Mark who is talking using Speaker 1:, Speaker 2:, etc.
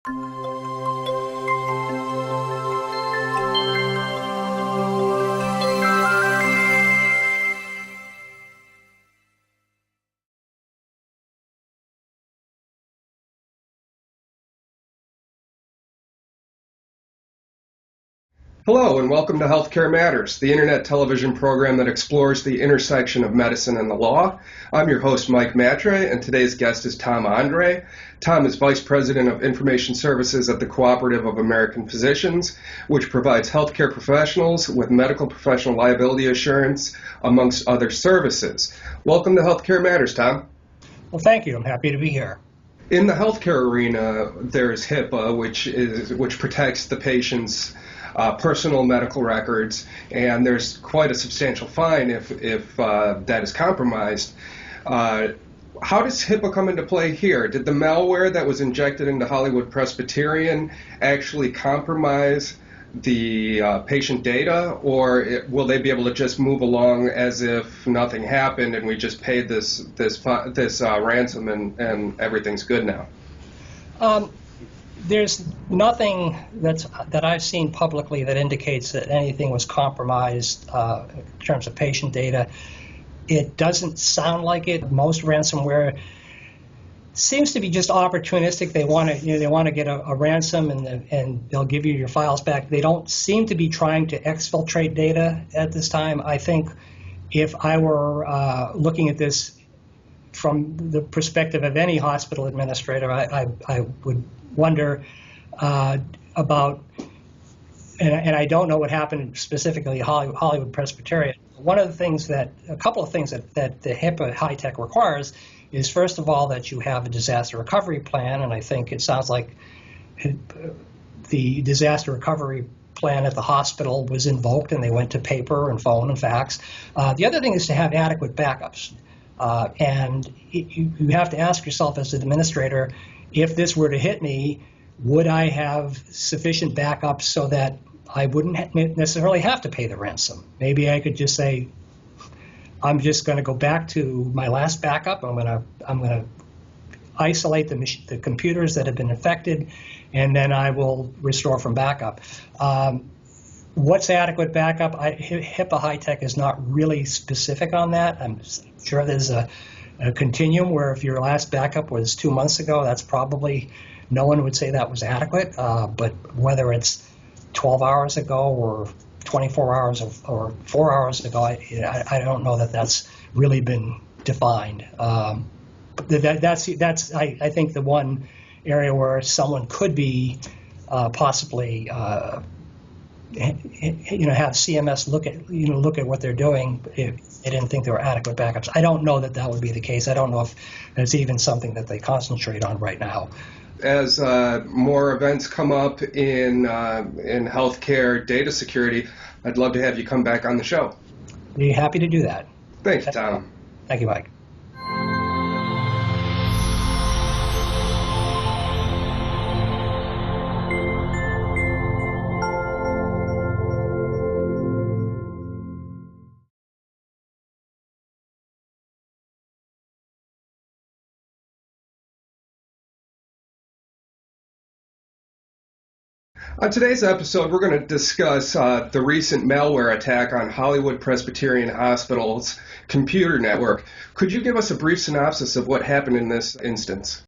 Speaker 1: Hello and welcome to Healthcare Matters, the internet television program that explores the intersection of medicine and the law. I'm your host, Mike Matre, and today's guest is Tom Andre. Tom is Vice President of Information Services at the Cooperative of American Physicians, which provides healthcare professionals with medical professional liability assurance, amongst other services. Welcome to Healthcare Matters, Tom.
Speaker 2: Well, thank you. I'm happy to be here.
Speaker 1: In the healthcare arena, there's HIPAA, which protects the patient's personal medical records, and there's quite a substantial fine if that is compromised. How does HIPAA come into play here? Did the malware that was injected into Hollywood Presbyterian actually compromise the patient data, or will they be able to just move along as if nothing happened and we just paid this ransom and everything's good now?
Speaker 2: There's nothing that I've seen publicly that indicates that anything was compromised in terms of patient data. It doesn't sound like it. Most ransomware seems to be just opportunistic. They want to get a ransom and they'll give you your files back. They don't seem to be trying to exfiltrate data at this time. I think if I were looking at this from the perspective of any hospital administrator, I would wonder about, and I don't know what happened specifically at Hollywood Presbyterian. A couple of things that the HIPAA high-tech requires is, first of all, that you have a disaster recovery plan, and I think it sounds like the disaster recovery plan at the hospital was invoked and they went to paper and phone and fax. The other thing is to have adequate backups. And you have to ask yourself as an administrator, if this were to hit me, would I have sufficient backups so that I wouldn't necessarily have to pay the ransom? Maybe I could just say, I'm just going to go back to my last backup. I'm going to isolate the computers that have been affected, and then I will restore from backup. What's adequate backup? HIPAA high-tech is not really specific on that. I'm sure there's a continuum where if your last backup was 2 months ago, that's probably, no one would say that was adequate. But whether it's 12 hours ago or 24 hours or 4 hours ago, I don't know that that's really been defined. That's I think the one area where someone could be possibly have CMS look at what they're doing if they didn't think there were adequate backups. I don't know that would be the case. I don't know if it's even something that they concentrate on right now.
Speaker 1: As more events come up in healthcare data security, I'd love to have you come back on the show.
Speaker 2: Be happy to do that.
Speaker 1: Thanks, Tom.
Speaker 2: Thank you, Mike.
Speaker 1: On today's episode, we're going to discuss the recent malware attack on Hollywood Presbyterian Hospital's computer network. Could you give us a brief synopsis of what happened in this instance?